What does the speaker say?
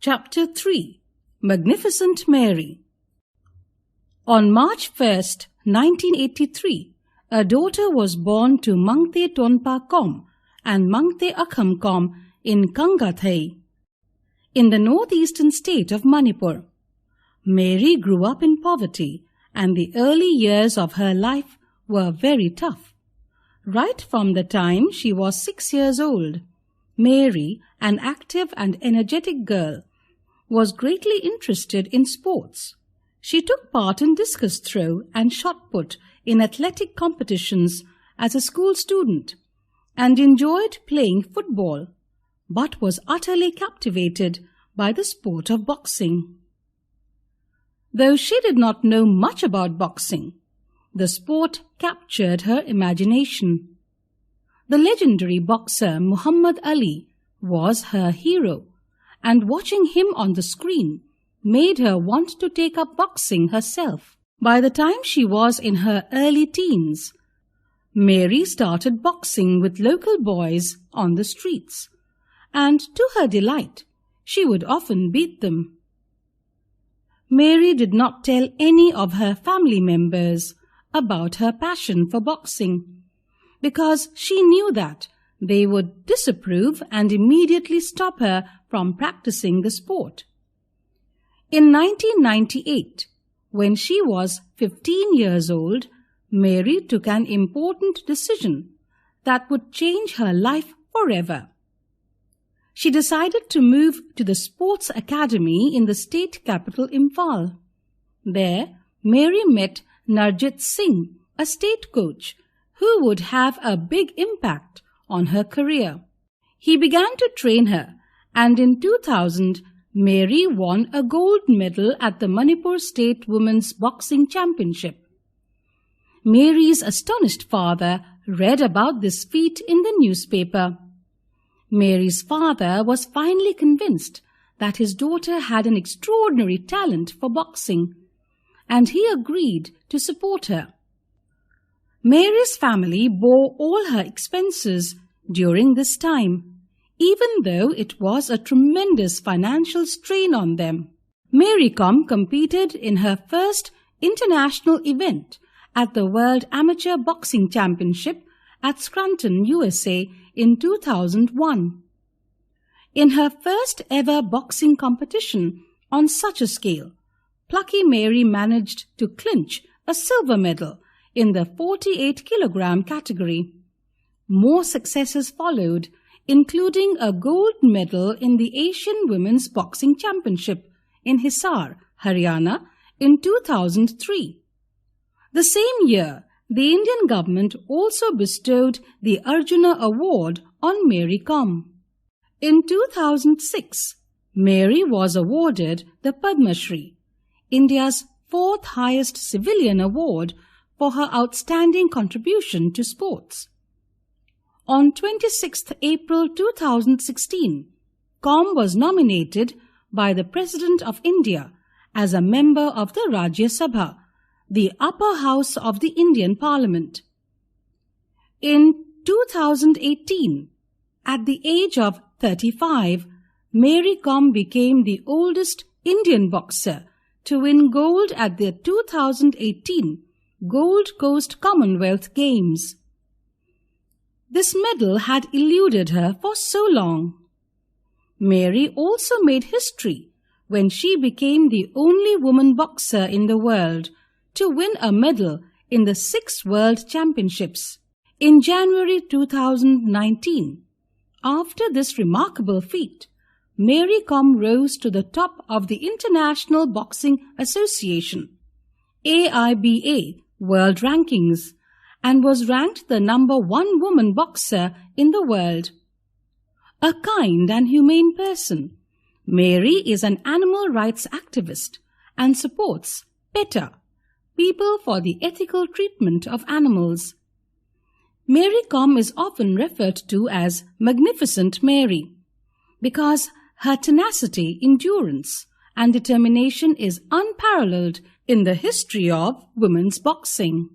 Chapter 3 Magnificent Mary. On March 1st, 1983, a daughter was born to Mangte Tonpa Kom and Mangte Akham Kom in Kangathai, in the northeastern state of Manipur. Mary grew up in poverty, and the early years of her life were very tough. Right from the time she was 6 years old, Mary, an active and energetic girl, was greatly interested in sports. She took part in discus throw and shot put in athletic competitions as a school student and enjoyed playing football, but was utterly captivated by the sport of boxing. Though she did not know much about boxing, the sport captured her imagination. The legendary boxer Muhammad Ali was her hero, and watching him on the screen made her want to take up boxing herself. By the time she was in her early teens, Mary started boxing with local boys on the streets, and to her delight, she would often beat them. Mary did not tell any of her family members about her passion for boxing, because she knew that they would disapprove and immediately stop her from practicing the sport. In 1998, when she was 15 years old, Mary took an important decision that would change her life forever. She decided to move to the sports academy in the state capital Imphal. There, Mary met Narjit Singh, a state coach, who would have a big impact on her career. He began to train her, and in 2000, Mary won a gold medal at the Manipur State Women's Boxing Championship. Mary's astonished father read about this feat in the newspaper. Mary's father was finally convinced that his daughter had an extraordinary talent for boxing, and he agreed to support her. Mary's family bore all her expenses during this time, even though it was a tremendous financial strain on them. Mary Kom competed in her first international event at the World Amateur Boxing Championship at Scranton, USA in 2001. In her first ever boxing competition on such a scale, plucky Mary managed to clinch a silver medal in the 48-kilogram category. More successes followed, including a gold medal in the Asian Women's Boxing Championship in Hisar, Haryana in 2003. The same year, the Indian government also bestowed the Arjuna Award on Mary Kom. In 2006, Mary was awarded the Padma Shri, India's fourth highest civilian award for her outstanding contribution to sports. On 26 April 2016, Kom was nominated by the President of India as a member of the Rajya Sabha, the upper house of the Indian Parliament. In 2018, at the age of 35, Mary Kom became the oldest Indian boxer to win gold at the 2018 Gold Coast Commonwealth Games. This medal had eluded her for so long. Mary also made history when she became the only woman boxer in the world to win a medal in the 6 World Championships. In January 2019, after this remarkable feat, Mary Kom rose to the top of the International Boxing Association, AIBA, World Rankings, and was ranked the #1 woman boxer in the world. A kind and humane person, Mary is an animal rights activist and supports PETA, People for the Ethical Treatment of Animals. Mary Kom is often referred to as Magnificent Mary because her tenacity, endurance, and determination is unparalleled in the history of women's boxing.